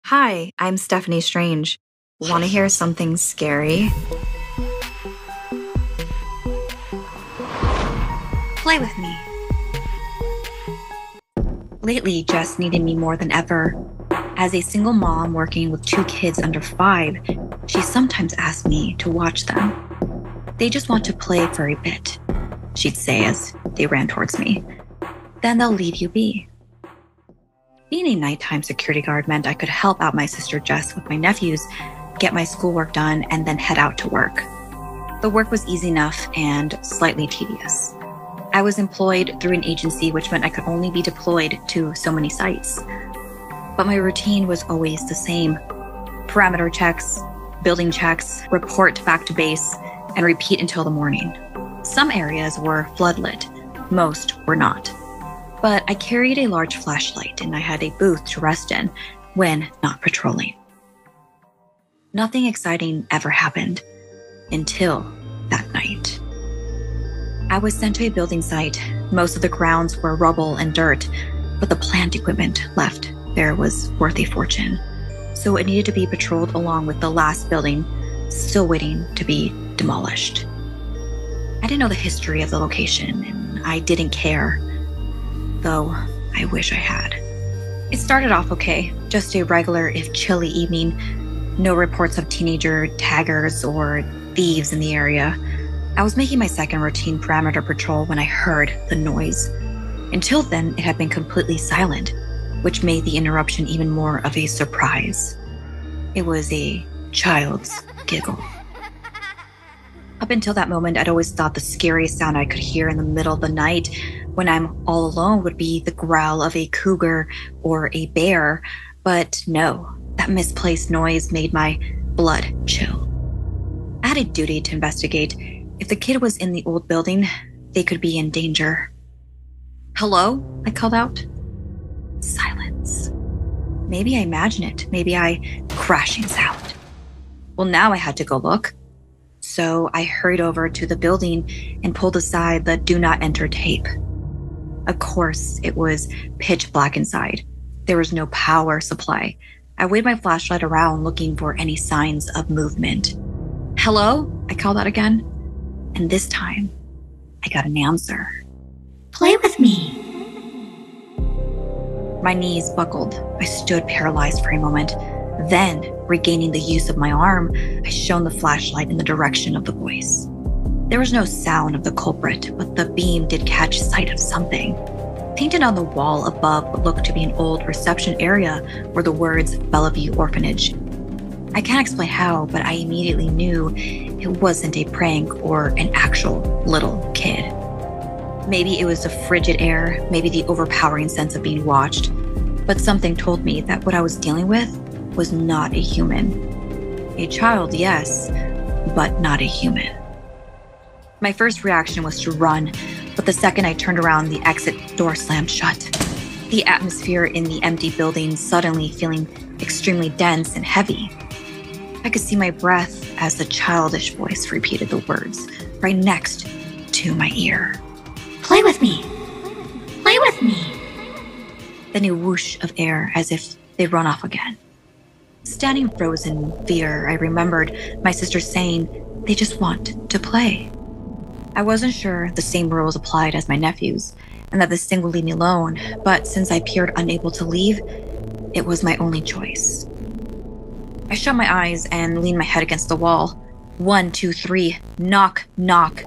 Hi, I'm Stephanie Strange. Want to hear something scary? Play with me. Lately, Jess needed me more than ever. As a single mom working with 2 kids under 5, she sometimes asked me to watch them. They just want to play for a bit, she'd say as they ran towards me. Then they'll leave you be. Being a nighttime security guard meant I could help out my sister Jess with my nephews, get my schoolwork done, and then head out to work. The work was easy enough and slightly tedious. I was employed through an agency, which meant I could only be deployed to so many sites. But my routine was always the same. Parameter checks, building checks, report back to base, and repeat until the morning. Some areas were floodlit, most were not. But I carried a large flashlight and I had a booth to rest in when not patrolling. Nothing exciting ever happened until that night. I was sent to a building site. Most of the grounds were rubble and dirt, but the plant equipment left there was worth a fortune. So it needed to be patrolled along with the last building, still waiting to be demolished. I didn't know the history of the location, and I didn't care, though I wish I had. It started off okay, just a regular if chilly evening. No reports of teenager taggers or thieves in the area. I was making my second routine parameter patrol when I heard the noise. Until then, it had been completely silent, which made the interruption even more of a surprise. It was a child's giggle. Up until that moment, I'd always thought the scariest sound I could hear in the middle of the night when I'm all alone would be the growl of a cougar or a bear, but no, that misplaced noise made my blood chill. I had a duty to investigate. If the kid was in the old building, they could be in danger. "Hello?" I called out. Silence. Maybe I imagine it. Maybe crashing sound. Well, now I had to go look. So I hurried over to the building and pulled aside the do not enter tape. Of course, it was pitch black inside. There was no power supply. I waved my flashlight around looking for any signs of movement. "Hello?" I called out again. And this time, I got an answer. "Play with me." My knees buckled. I stood paralyzed for a moment. Then, regaining the use of my arm, I shone the flashlight in the direction of the voice. There was no sound of the culprit, but the beam did catch sight of something. Painted on the wall above what looked to be an old reception area were the words Bellevue Orphanage. I can't explain how, but I immediately knew it wasn't a prank or an actual little kid. Maybe it was the frigid air, maybe the overpowering sense of being watched, but something told me that what I was dealing with was not a human. A child, yes, but not a human. My first reaction was to run, but the second I turned around, the exit door slammed shut. The atmosphere in the empty building suddenly feeling extremely dense and heavy. I could see my breath as the childish voice repeated the words right next to my ear. "Play with me. Play with me." Then a whoosh of air as if they'd run off again. Standing frozen in fear, I remembered my sister saying, "They just want to play." I wasn't sure the same rules applied as my nephews, and that this thing would leave me alone, but since I appeared unable to leave, it was my only choice. I shut my eyes and leaned my head against the wall. 1, 2, 3, knock, knock.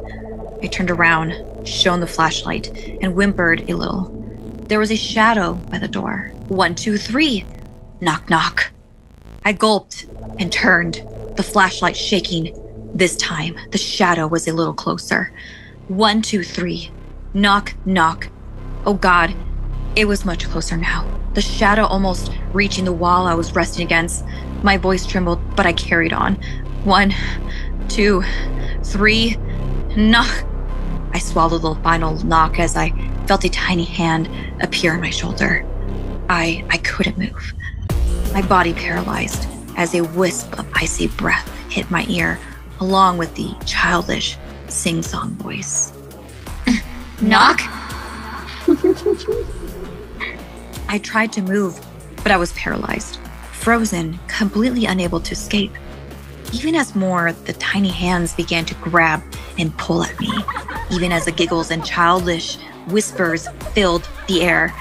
I turned around, shone the flashlight, and whimpered a little. There was a shadow by the door. 1, 2, 3, knock, knock. I gulped and turned, the flashlight shaking. This time, the shadow was a little closer. 1, 2, 3, knock, knock. Oh God, it was much closer now. The shadow almost reaching the wall I was resting against. My voice trembled, but I carried on. 1, 2, 3, knock. I swallowed the final knock as I felt a tiny hand appear on my shoulder. I couldn't move. My body paralyzed as a wisp of icy breath hit my ear, along with the childish sing-song voice. "Knock?" I tried to move, but I was paralyzed. frozen, completely unable to escape. Even as more, the tiny hands began to grab and pull at me. Even as the giggles and childish whispers filled the air,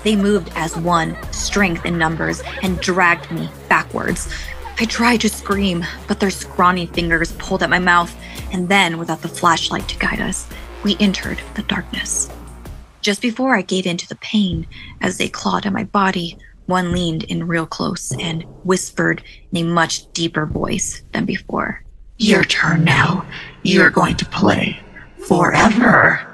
they moved as one, strength in numbers, and dragged me backwards. I tried to scream, but their scrawny fingers pulled at my mouth, and then, without the flashlight to guide us, we entered the darkness. Just before I gave in to the pain, as they clawed at my body, one leaned in real close and whispered in a much deeper voice than before. Your turn now. You're going to play forever.